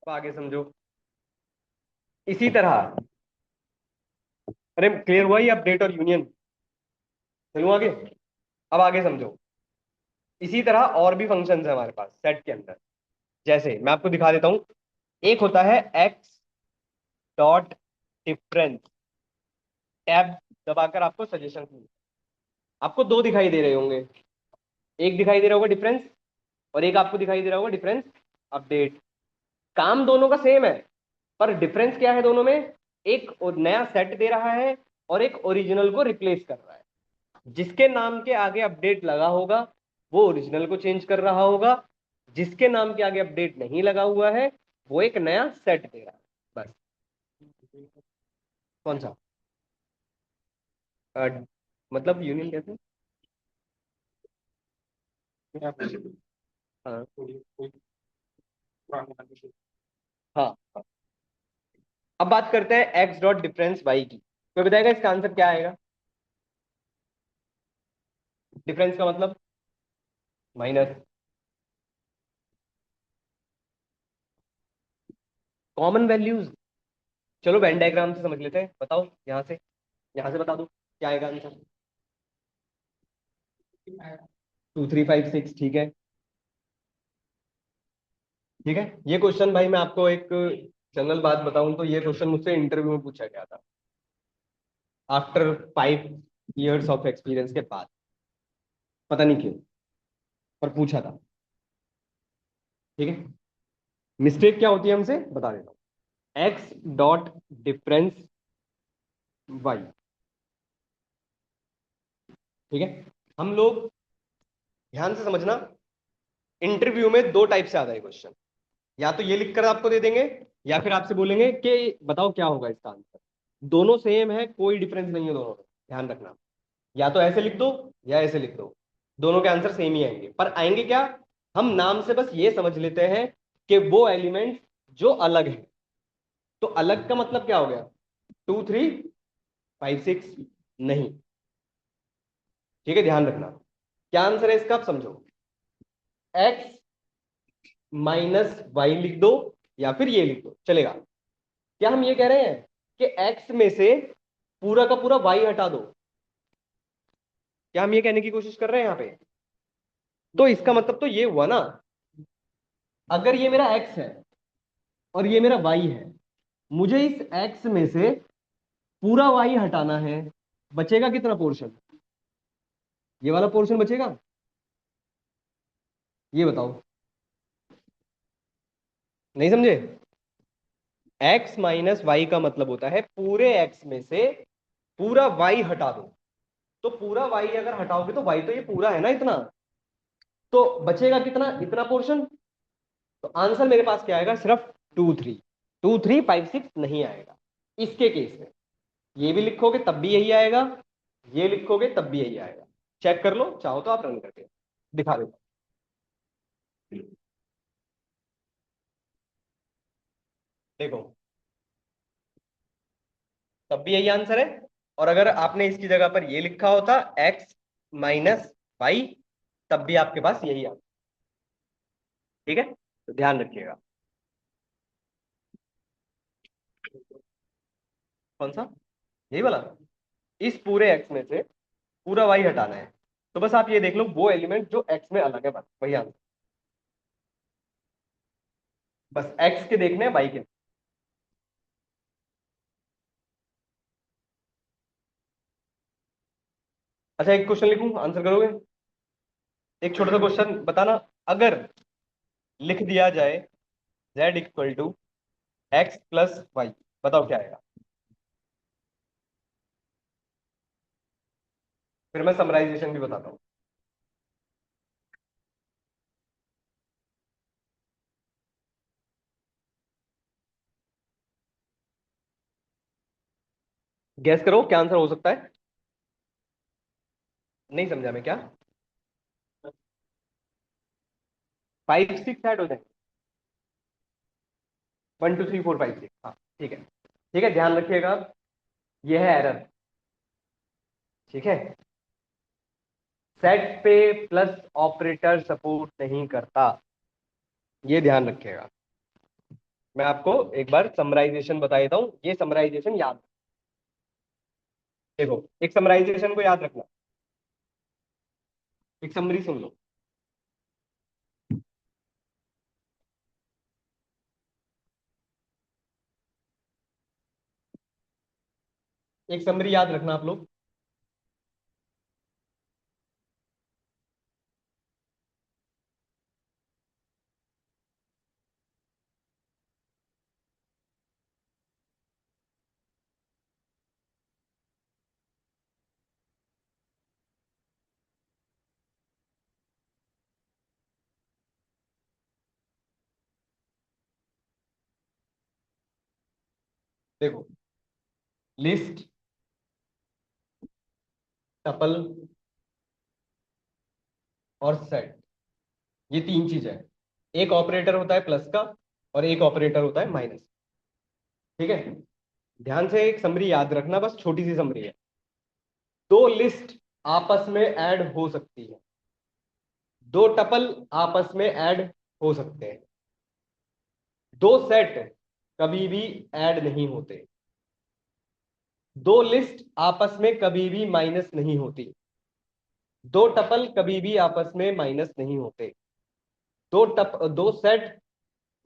अब आगे समझो। इसी तरह, अरे क्लियर हुआ ये अपडेट और यूनियन? चलूं आगे? अब आगे समझो। इसी तरह और भी फंक्शंस है हमारे पास सेट के अंदर। जैसे मैं आपको दिखा देता हूं। एक होता है एक्स डॉट डिफरेंस। टैब दबाकर आपको सजेशन, आपको दो दिखाई दे रहे होंगे। एक दिखाई दे रहा होगा डिफरेंस, और एक आपको दिखाई दे रहा होगा डिफरेंस अपडेट। काम दोनों का सेम है, पर डिफरेंस क्या है दोनों में? एक और नया सेट दे रहा है, और एक ओरिजिनल को रिप्लेस कर रहा है। जिसके नाम के आगे अपडेट लगा होगा वो ओरिजिनल को चेंज कर रहा होगा। जिसके नाम के आगे अपडेट नहीं लगा हुआ है वो एक नया सेट दे रहा है। बस। कौन सा? अ, मतलब यूनियन कैसे? हाँ हाँ। अब बात करते हैं एक्स डॉट डिफरेंस वाई की। कोई बताएगा इसका आंसर क्या आएगा? डिफरेंस का मतलब माइनस। Common values. चलो वेन डायग्राम से समझ लेते हैं। बताओ यहाँ से बता दो क्या आएगा आंसर। 2356, ठीक है। ठीक है, ये क्वेश्चन भाई मैं आपको एक जनरल बात बताऊं तो ये क्वेश्चन मुझसे इंटरव्यू में पूछा गया था, आफ्टर 5 years ऑफ एक्सपीरियंस के बाद। पता नहीं क्यों, पर पूछा था। ठीक है। मिस्टेक क्या होती है हमसे बता देता हूँ। X dot difference y. ठीक है। हम लोग ध्यान से समझना, इंटरव्यू में दो टाइप से आता है क्वेश्चन। या तो ये लिखकर आपको दे देंगे, या फिर आपसे बोलेंगे कि बताओ क्या होगा इसका आंसर। दोनों सेम है, कोई डिफरेंस नहीं है दोनों में, ध्यान रखना। या तो ऐसे लिख दो या ऐसे लिख दो, दोनों के आंसर सेम ही आएंगे। पर आएंगे क्या? हम नाम से बस ये समझ लेते हैं कि वो एलिमेंट जो अलग है। तो अलग का मतलब क्या हो गया? 2356 नहीं। ठीक है, ध्यान रखना। क्या आंसर है इसका आप समझो। एक्स माइनस वाई लिख दो, या फिर ये लिख दो, चलेगा। क्या हम ये कह रहे हैं कि एक्स में से पूरा का पूरा वाई हटा दो? क्या हम ये कहने की कोशिश कर रहे हैं यहाँ पे? तो इसका मतलब तो ये हुआ ना, अगर ये मेरा एक्स है और ये मेरा वाई है, मुझे इस एक्स में से पूरा वाई हटाना है। बचेगा कितना पोर्शन? ये वाला पोर्शन बचेगा। ये बताओ। नहीं समझे? एक्स माइनस वाई का मतलब होता है पूरे एक्स में से पूरा वाई हटा दो। तो पूरा वाई अगर हटाओगे तो वाई तो ये पूरा है ना इतना, तो बचेगा कितना? इतना पोर्शन। तो आंसर मेरे पास क्या आएगा? सिर्फ 2356 नहीं आएगा इसके केस में। ये भी लिखोगे तब भी यही आएगा, ये लिखोगे तब भी यही आएगा। चेक कर लो, चाहो तो आप रन करके दिखा देता। देखो, तब भी यही आंसर है। और अगर आपने इसकी जगह पर ये लिखा होता एक्स माइनस वाई, तब भी आपके पास यही आंसर। ठीक है, तो ध्यान रखिएगा। कौन सा? यही वाला। इस पूरे एक्स में से पूरा वाई हटाना है। तो बस आप ये देख लो वो एलिमेंट जो एक्स में अलग है, बस वही आंसर। बस एक्स के देखने हैं, वाई के। अच्छा, एक क्वेश्चन लिखूं, आंसर करोगे? एक छोटा सा क्वेश्चन बताना। अगर लिख दिया जाए z equal to x plus y, बताओ क्या आएगा? फिर मैं समराइजेशन भी बताता हूँ। गैस करो क्या आंसर हो सकता है। नहीं समझा मैं क्या? 5 6 ऐड हो जाए। 1 2 3 4 5 6, हाँ। ठीक है। ठीक है, ध्यान रखिएगा। यह है एरर। ठीक है। सेट पे प्लस ऑपरेटर सपोर्ट नहीं करता, ये ध्यान रखिएगा। मैं आपको एक बार समराइजेशन बता देता हूँ, ये समराइजेशन याद, देखो एक समराइजेशन को याद रखना, एक समरी सुन लो। एक समरी याद रखना आप लोग। देखो, लिस्ट, टपल और सेट, ये तीन चीज है। एक ऑपरेटर होता है प्लस का, और एक ऑपरेटर होता है माइनस। ठीक है, ध्यान से एक समरी याद रखना, बस छोटी सी समरी है। दो लिस्ट आपस में ऐड हो सकती है, दो टपल आपस में ऐड हो सकते हैं, दो सेट कभी भी ऐड नहीं होते, दो लिस्ट आपस में कभी भी माइनस नहीं होती, दो टपल कभी भी आपस में माइनस नहीं होते, दो सेट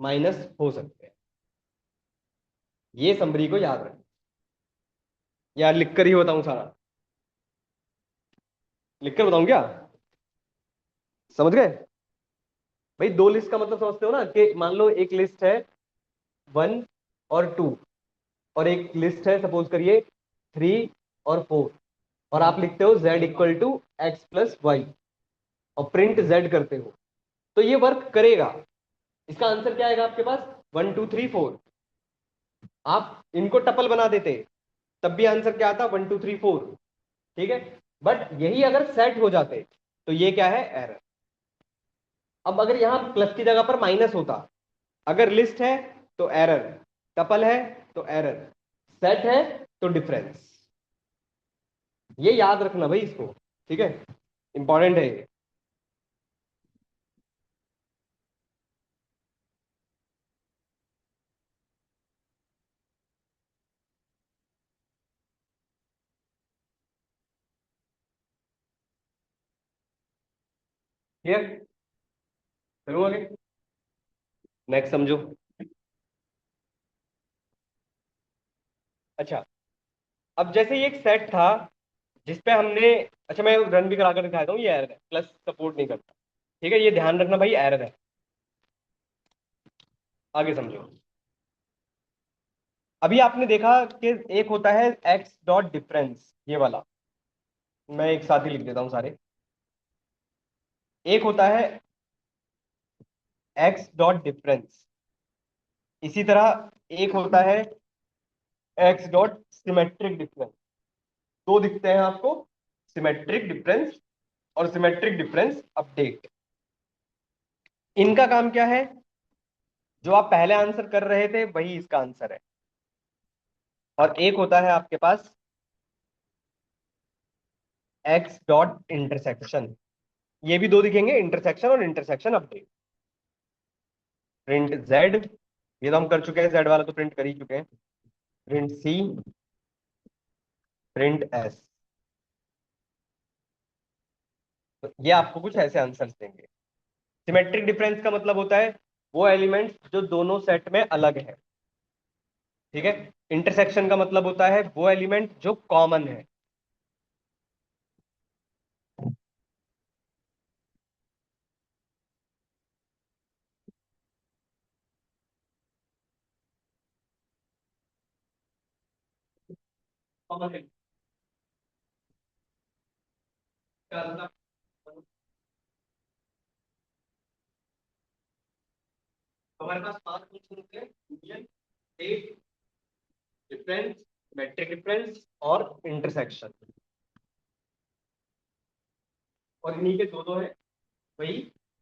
माइनस हो सकते हैं। ये समरी को याद रखें। यार लिख कर ही बताऊं सारा? लिख कर बताऊं क्या? समझ गए? भाई दो लिस्ट का मतलब समझते हो ना, कि मान लो एक लिस्ट है 1 और 2, और एक लिस्ट है सपोज करिए 3 और 4, और आप लिखते हो z = x + y, और प्रिंट z करते हो, तो ये वर्क करेगा। इसका आंसर क्या आएगा आपके पास? 1 2 3 4। आप इनको टपल बना देते, तब भी आंसर क्या आता? 1 2 3 4। ठीक है, बट यही अगर सेट हो जाते, तो ये क्या है? एरर। अब अगर यहां प्लस की जगह पर माइनस होता, अगर लिस्ट है तो एरर, टपल है तो एरर, सेट है तो डिफरेंस। ये याद रखना भाई इसको, ठीक है, इंपॉर्टेंट है ये। क्लियर? चलो आगे, नेक्स्ट समझो। अच्छा, अब जैसे ये एक सेट था जिसपे हमने, अच्छा मैं रन भी करा कर दिखाता हूँ, ये एरर है, प्लस सपोर्ट नहीं करता। ठीक है, ये ध्यान रखना भाई, एरर है। आगे समझो। अभी आपने देखा कि एक होता है एक्स डॉट डिफरेंस, ये वाला, मैं एक साथ ही लिख देता हूँ सारे। एक होता है एक्स डॉट डिफरेंस, इसी तरह एक होता है एक्स डॉट सिमेट्रिक डिफरेंस। दो दिखते हैं आपको, सिमेट्रिक डिफरेंस और सिमेट्रिक डिफरेंस अपडेट। इनका काम क्या है? जो आप पहले आंसर कर रहे थे वही इसका आंसर है। और एक होता है आपके पास एक्स डॉट इंटरसेक्शन, ये भी दो दिखेंगे, इंटरसेक्शन और इंटरसेक्शन अपडेट। प्रिंट जेड, ये तो हम कर चुके हैं, जेड वाला तो प्रिंट कर ही चुके हैं। प्रिंट सी, प्रिंट एस। तो ये आपको कुछ ऐसे आंसर्स देंगे। सिमेट्रिक डिफरेंस का मतलब होता है वो एलिमेंट्स जो दोनों सेट में अलग है। ठीक है, इंटरसेक्शन का मतलब होता है वो एलिमेंट जो कॉमन है। कॉमन है का मतलब, हमारे पास 5 फंक्शन होते हैं, यूनियन, एक, डिफरेंस, सिमेट्रिक डिफरेंस और इंटरसेक्शन। और इन्हीं के दो दो है, वही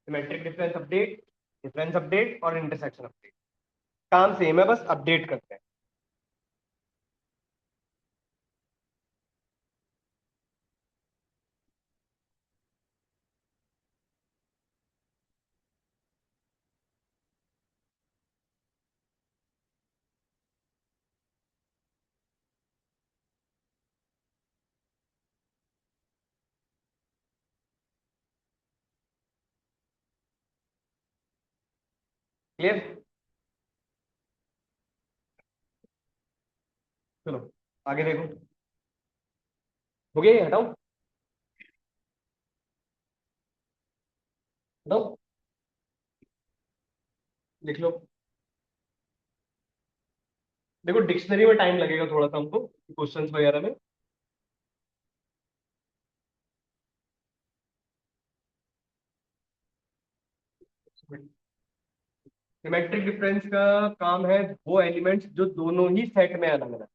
सिमेट्रिक डिफरेंस अपडेट और इंटरसेक्शन अपडेट। काम सेम है, बस अपडेट करते हैं। क्लियर? चलो आगे देखो। हो गया ये? हटाओ, हटाओ, लिख लो। देखो डिक्शनरी में टाइम लगेगा थोड़ा सा हमको क्वेश्चंस वगैरह में। सिमेट्रिक डिफरेंस का काम है वो एलिमेंट्स जो दोनों ही सेट में अलग अलग,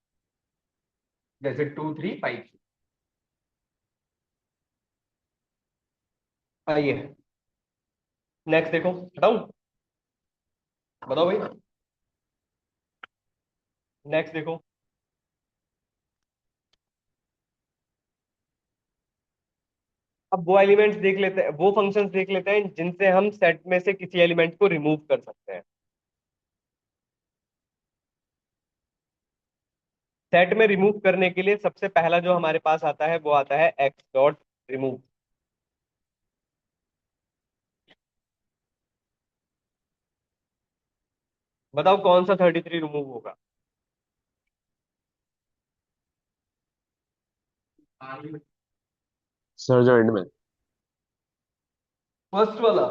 जैसे 2 3 5। आइए नेक्स्ट देखो, हटाऊं? बताओ भाई। नेक्स्ट देखो। अब वो एलिमेंट्स देख लेते हैं, वो फंक्शंस देख लेते हैं जिनसे हम सेट में से किसी एलिमेंट को रिमूव कर सकते हैं। सेट में रिमूव करने के लिए सबसे पहला जो हमारे पास आता है वो आता है एक्स डॉट रिमूव। बताओ कौन सा 33 रिमूव होगा? सर जो एंड में। फर्स्ट वाला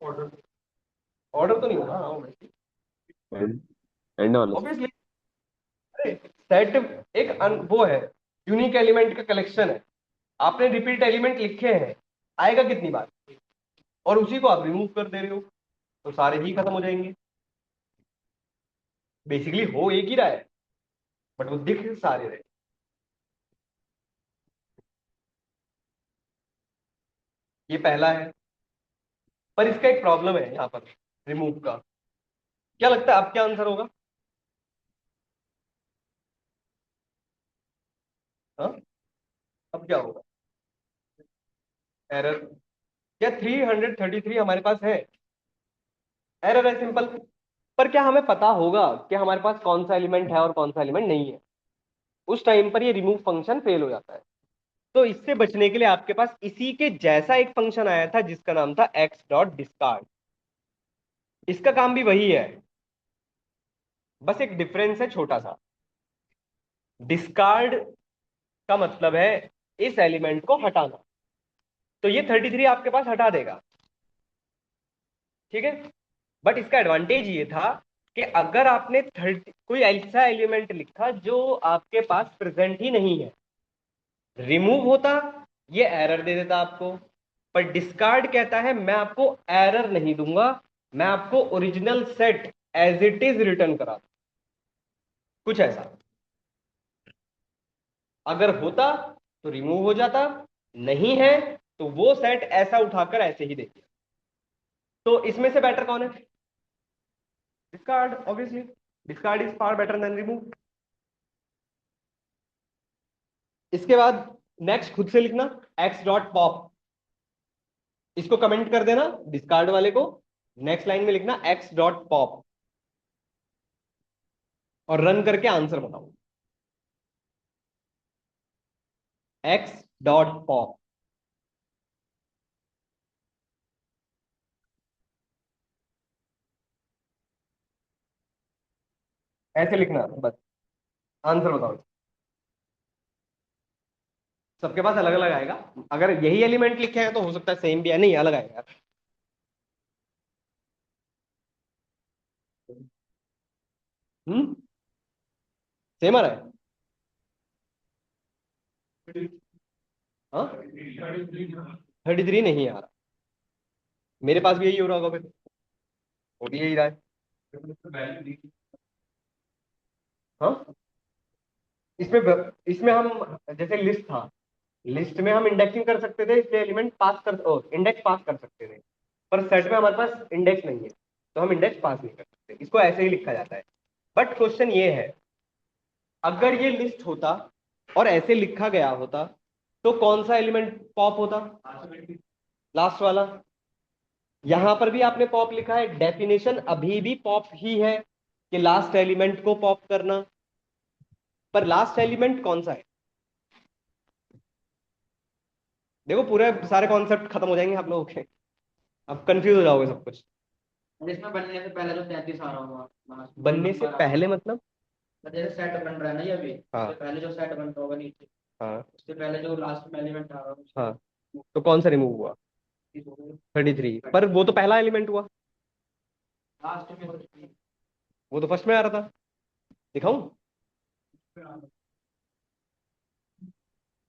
ऑर्डर। ऑर्डर तो नहीं होगा, हाँ एंड एंड वाला सर। ऑब्वियसली। सेट एक वो है, यूनिक एलिमेंट का कलेक्शन है। आपने रिपीट एलिमेंट लिखे हैं, आएगा कितनी बार, और उसी को आप रिमूव कर दे रहे हो, तो सारे ही खत्म हो जाएंगे। बेसिकली हो एक ही रहा है, बट वो दिख सारे रहे। ये पहला है। पर इसका एक प्रॉब्लम है यहाँ पर, रिमूव का। क्या लगता है अब क्या आंसर होगा? हाँ, अब क्या होगा? एरर। क्या 333 हमारे पास है? एरर है, सिंपल। पर क्या हमें पता होगा कि हमारे पास कौन सा एलिमेंट है और कौन सा एलिमेंट नहीं है? उस टाइम पर ये रिमूव फंक्शन फेल हो जाता है। तो इससे बचने के लिए आपके पास इसी के जैसा एक फंक्शन आया था जिसका नाम था एक्स डॉट डिस्कार्ड। इसका काम भी वही है, बस एक डिफरेंस है छोटा सा। डिस्कार्ड का मतलब है इस एलिमेंट को हटाना। तो ये 33 आपके पास हटा देगा, ठीक है। बट इसका एडवांटेज ये था कि अगर आपने 30 कोई ऐसा एलिमेंट लिखा जो आपके पास प्रेजेंट ही नहीं है, रिमूव होता, ये एरर दे देता आपको। पर डिस्कार्ड कहता है मैं आपको एरर नहीं दूंगा, मैं आपको original set as it is return करा दूं। कुछ ऐसा। अगर होता तो रिमूव हो जाता, नहीं है तो वो सेट ऐसा उठाकर ऐसे ही दे दिया। तो इसमें से बेटर कौन है? Discard, obviously. Discard is far better than remove. इसके बाद नेक्स्ट खुद से लिखना, एक्स डॉट पॉप। इसको कमेंट कर देना डिस्कार्ड वाले को। नेक्स्ट लाइन में लिखना एक्स डॉट पॉप, और रन करके आंसर बताओ। X dot pop. ऐसे लिखना बस, आंसर बताओ। सबके पास अलग अलग आएगा। अगर यही एलिमेंट लिखे हैं तो हो सकता है सेम भी है, नहीं अलग आएगा। हम्म, सेम आ रहा है। हाँ, 33 नहीं आ रहा। मेरे पास भी यही हो रहा होगा फिर। वो भी यही रहा है। हाँ, इसमें हम, जैसे लिस्ट था, लिस्ट में हम इंडेक्सिंग कर सकते थे, इसलिए एलिमेंट पास कर, इंडेक्स पास कर सकते थे। पर सेट में हमारे पास इंडेक्स नहीं है, तो हम इंडेक्स पास नहीं कर सकते, इसको ऐसे ही लिखा जाता है। बट क्वेश्चन ये है, अगर ये लिस्ट होता और ऐसे लिखा गया होता तो कौन सा एलिमेंट पॉप होता? लास्ट वाला। यहां पर भी आपने पॉप लिखा है, डेफिनेशन अभी भी पॉप ही है कि लास्ट एलिमेंट को पॉप करना। पर लास्ट एलिमेंट कौन सा है? देखो पूरे सारे कॉन्सेप्ट खत्म हो जाएंगे आप लोगों के, अब कंफ्यूज हो जाओगे सब कुछ। और इसमें बनने से पहले जो 33 आ रहा होगा लास्ट में, जो बनने से नंबर आ रहा पहले होगा, मतलब? तो जैसे सेट बन रहा है ना ये अभी, हाँ उससे पहले जो सेट बन रहा होगा नीचे, हाँ उससे पहले जो लास्ट में एलिमेंट आ रहा होगा उसको हाँ। तो कौन सा रिमूव हुआ? 33, पर वो तो पहला एलिमेंट हुआ। लास्ट में कुछ भी। वो तो फर्स्ट में आ रहा था। दिखाऊं?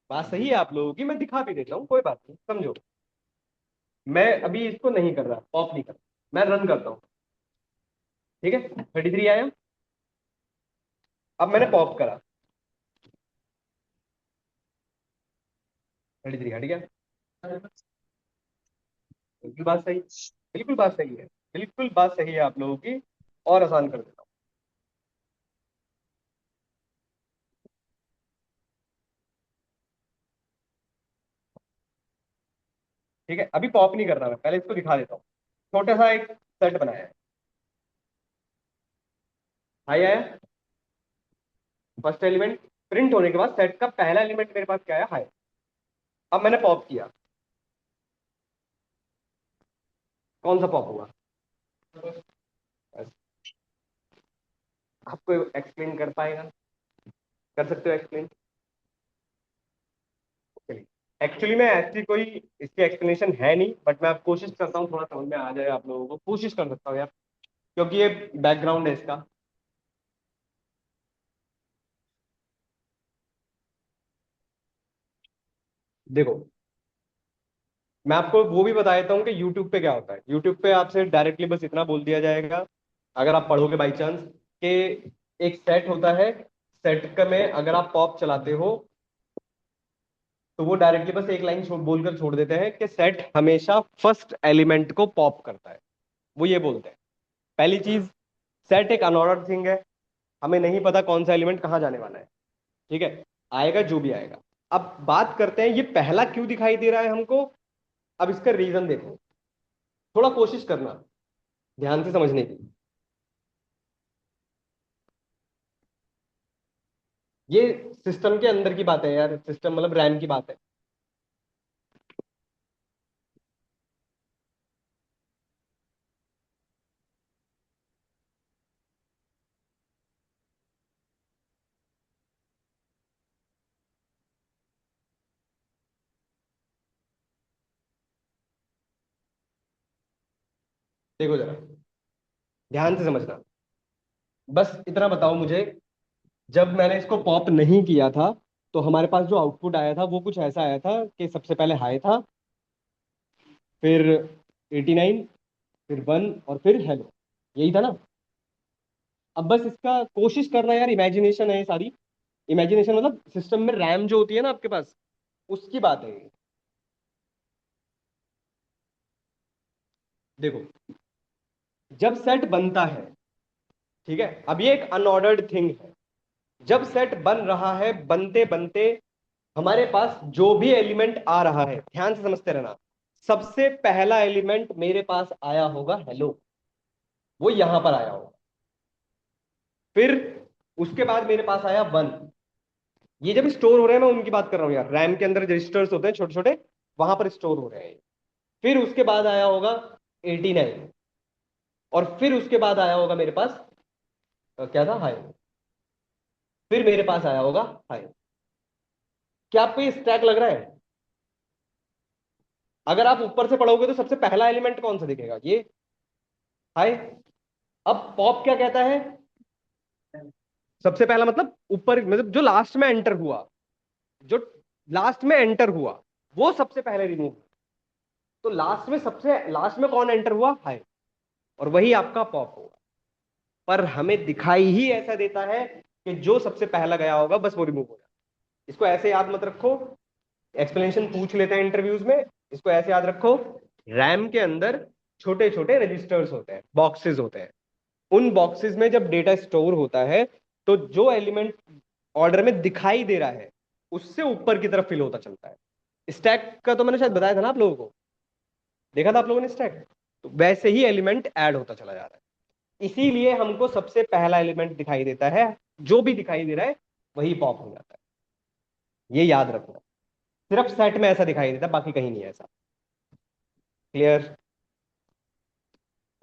बात सही है आप लोगों की, मैं दिखा भी देता हूँ, कोई बात नहीं, समझो। मैं अभी इसको नहीं कर रहा, ऑफ नहीं कर रहा, मैं रन करता हूँ। ठीक है, 33 आया। अब मैंने पॉप करा, 33 हट गया। बिल्कुल बात सही, बिल्कुल बात सही है, बिल्कुल बात सही है आप लोगों की। और आसान कर देता हूँ। ठीक है, अभी पॉप नहीं कर रहा, मैं पहले इसको दिखा देता हूँ। छोटा सा एक सेट बनाया है। हाई आया, फर्स्ट एलिमेंट। प्रिंट होने के बाद सेट का पहला एलिमेंट मेरे पास क्या आया? हाई। अब मैंने पॉप किया, कौन सा पॉप हुआ? आपको एक्सप्लेन कर पाएगा? कर सकते हो एक्सप्लेन? चलिए, एक्चुअली में ऐसी कोई इसकी एक्सप्लेनेशन है नहीं, बट मैं अब कोशिश करता हूँ थोड़ा समझ में आ जाए आप लोगों को, कोशिश कर सकता हूँ यार, क्योंकि ये बैकग्राउंड है इसका। देखो, मैं आपको वो भी बता देता हूँ कि यूट्यूब पे क्या होता है। यूट्यूब पे आपसे डायरेक्टली बस इतना बोल दिया जाएगा, अगर आप पढ़ोगे बाई चांस, कि एक सेट होता है, सेट का में अगर आप पॉप चलाते हो तो वो डायरेक्टली बस एक लाइन बोलकर छोड़ देते हैं कि सेट हमेशा फर्स्ट एलिमेंट को पॉप करता है। वो ये बोलते हैं, पहली चीज, सेट एक अनऑर्डर थिंग है, हमें नहीं पता कौन सा एलिमेंट कहाँ जाने वाला है। ठीक है, आएगा जो भी आएगा। अब बात करते हैं ये पहला क्यों दिखाई दे रहा है हमको। अब इसका रीजन देखो, थोड़ा कोशिश करना ध्यान से समझने की। ये सिस्टम के अंदर की बात है यार, सिस्टम मतलब रैम की बात है। देखो जरा, ध्यान से समझना, बस इतना बताओ मुझे, जब मैंने इसको पॉप नहीं किया था तो हमारे पास जो आउटपुट आया था वो कुछ ऐसा आया था कि सबसे पहले हाई था, फिर 89, फिर 1, और फिर हेलो। यही था ना? अब बस इसका कोशिश करना यार, इमेजिनेशन है ये सारी। इमेजिनेशन मतलब सिस्टम में रैम जो होती है ना आपके पास, उसकी बात है ये। देखो, जब सेट बनता है, ठीक है, अब ये एक अनऑर्डर्ड थिंग है। जब सेट बन रहा है, बनते बनते हमारे पास जो भी एलिमेंट आ रहा है, ध्यान से समझते रहना, सबसे पहला एलिमेंट मेरे पास आया होगा हेलो, वो यहां पर आया होगा। फिर उसके बाद मेरे पास आया 1। ये जब स्टोर हो रहे हैं, मैं उनकी बात कर रहा हूँ यार, रैम के अंदर रजिस्टर्स होते हैं छोटे छोटे, वहां पर स्टोर हो रहे हैं। फिर उसके बाद आया होगा 89, और फिर उसके बाद आया होगा मेरे पास क्या था? हाई। फिर मेरे पास आया होगा हाई। क्या आपको ये स्टैक लग रहा है? अगर आप ऊपर से पढ़ोगे तो सबसे पहला एलिमेंट कौन सा दिखेगा? ये हाई। अब पॉप क्या कहता है? सबसे पहला मतलब ऊपर, मतलब जो लास्ट में एंटर हुआ, जो लास्ट में एंटर हुआ वो सबसे पहले रिमूव। तो लास्ट में, सबसे लास्ट में कौन एंटर हुआ? हाई। और वही आपका पॉप होगा। पर हमें दिखाई ही ऐसा देता है कि जो सबसे पहला गया होगा बस वो रिमूव हो जाए। इसको ऐसे याद मत रखो, एक्सप्लेनेशन पूछ लेते हैं इंटरव्यूज में। इसको ऐसे याद रखो, रैम के अंदर छोटे छोटे रजिस्टर्स होते हैं, बॉक्सेस होते हैं। उन बॉक्सेस में जब डेटा स्टोर होता है तो जो एलिमेंट ऑर्डर में दिखाई दे रहा है उससे ऊपर की तरफ फिल होता चलता है। स्टैक का तो मैंने शायद बताया था ना आप लोगों को, देखा था आप लोगों ने स्टैक? तो वैसे ही एलिमेंट ऐड होता चला जा रहा है, इसीलिए हमको सबसे पहला एलिमेंट दिखाई देता है, जो भी दिखाई दे रहा है वही पॉप हो जाता है। ये याद रखना, सिर्फ सेट में ऐसा दिखाई देता है, बाकी कहीं नहीं है ऐसा। क्लियर?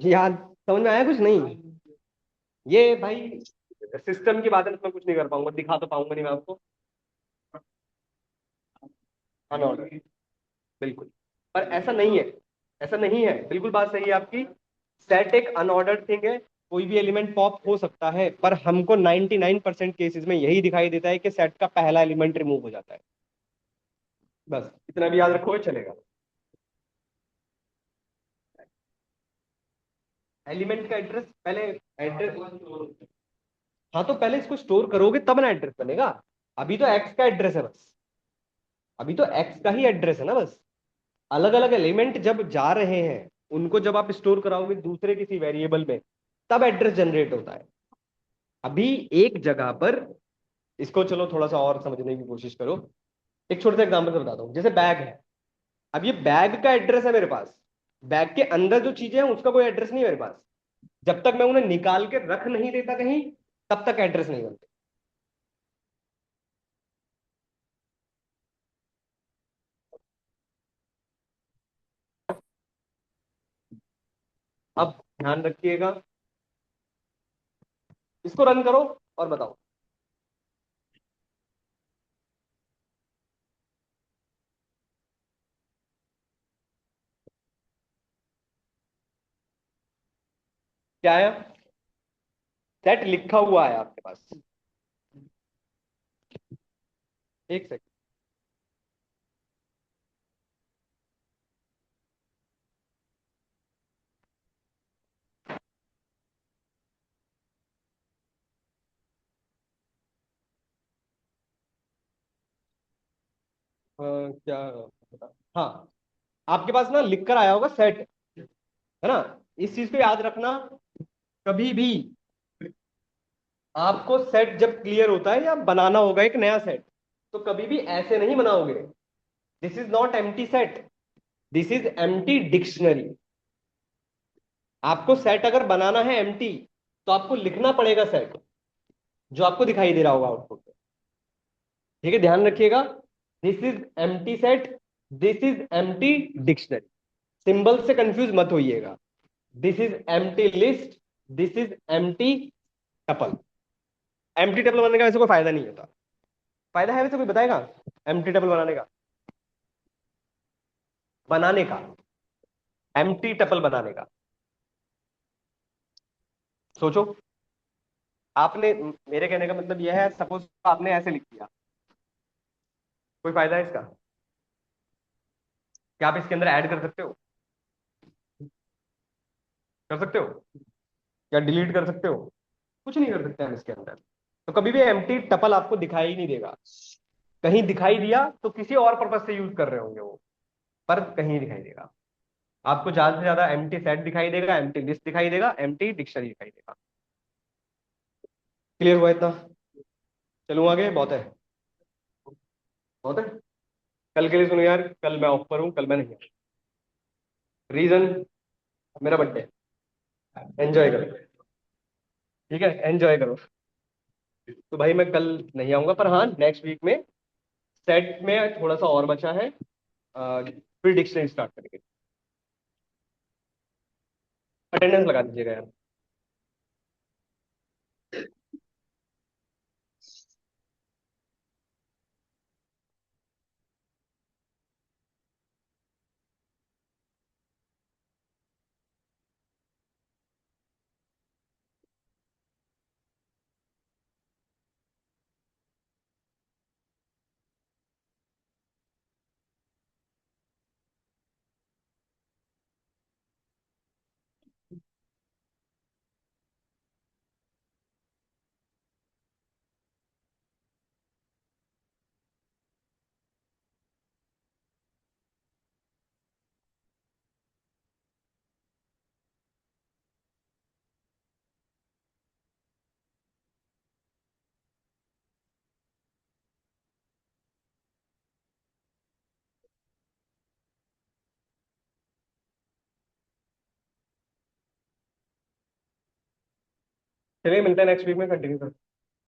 याद समझ में आया कुछ नहीं? ये भाई सिस्टम की बात है, तो मैं कुछ नहीं कर पाऊंगा, दिखा तो पाऊंगा नहीं मैं आपको। अनऑर्डर, बिल्कुल। पर ऐसा नहीं है, ऐसा नहीं है, बिल्कुल बात सही है आपकी। सेट एक अनऑर्डर्ड थिंग है, कोई भी एलिमेंट पॉप हो सकता है, पर हमको 99% केसेस में यही दिखाई देता है कि सेट का पहला एलिमेंट रिमूव हो जाता है। बस इतना भी याद रखो, चलेगा। एलिमेंट का एड्रेस पहले, एड्रेस, हाँ तो पहले इसको स्टोर करोगे तब ना एड्रेस बनेगा। अभी तो एक्स का एड्रेस है बस, अभी तो एक्स का ही एड्रेस है ना बस। अलग अलग एलिमेंट जब जा रहे हैं, उनको जब आप स्टोर कराओगे दूसरे किसी वेरिएबल में, तब एड्रेस जनरेट होता है। अभी एक जगह पर, इसको चलो थोड़ा सा और समझने की कोशिश करो। एक छोटा सा एग्जांपल से बताता हूँ, जैसे बैग है। अब ये बैग का एड्रेस है मेरे पास, बैग के अंदर जो चीजें हैं उसका कोई एड्रेस नहीं है मेरे पास। जब तक मैं उन्हें निकाल के रख नहीं देता कहीं, तब तक एड्रेस नहीं बनते। अब ध्यान रखिएगा, इसको रन करो और बताओ। क्या है? सेट लिखा हुआ है आपके पास। एक सेकंड। क्या हाँ, आपके पास ना लिख कर आया होगा सेट, है ना? इस चीज को याद रखना, कभी भी आपको सेट जब क्लियर होता है या बनाना होगा एक नया सेट, तो कभी भी ऐसे नहीं बनाओगे। This is not empty set, this is empty dictionary. आपको सेट अगर बनाना है एम्प्टी, तो आपको लिखना पड़ेगा सेट, जो आपको दिखाई दे रहा होगा आउटपुट में। ठीक है, ध्यान रखिएगा। This is empty set, this is empty dictionary. Symbol से कंफ्यूज मत होइएगा। This is empty list, this is empty tuple. Empty tuple बनाने का वैसे कोई फायदा नहीं होता। फायदा है वैसे, कोई बताएगा एम्प्टी टपल बनाने का? बनाने का, एम्प्टी टपल बनाने का, सोचो। आपने, मेरे कहने का मतलब यह है, सपोज आपने ऐसे लिख दिया, कोई फायदा है इसका? क्या आप इसके अंदर ऐड कर सकते हो? कर सकते हो? या डिलीट कर सकते हो? कुछ नहीं कर सकते हम इसके अंदर। तो कभी भी एम्प्टी टपल आपको दिखाई ही नहीं देगा। कहीं दिखाई दिया तो किसी और पर्पज से यूज कर रहे होंगे वो, पर कहीं नहीं दिखाई देगा। आपको ज्यादा से ज्यादा एम्प्टी सेट दिखाई देगा, एम्प्टी लिस्ट दिखाई देगा, एम्प्टी डिक्शनरी दिखाई देगा। क्लियर हुआ इतना? चलूँ आगे? बहुत है, बहुत है। कल के लिए सुनो यार, कल मैं ऑफ पर हूँ, कल मैं नहीं। रीजन, मेरा बर्थडे। एंजॉय करो, ठीक है, एंजॉय करो। तो भाई मैं कल नहीं आऊंगा, पर हाँ नेक्स्ट वीक में सेट में थोड़ा सा और बचा है, फिर डिक्शनरी स्टार्ट करेंगे। अटेंडेंस लगा दीजिएगा यार। चलिए मिलते हैं नेक्स्ट वीक में, कंटिन्यू करते हैं।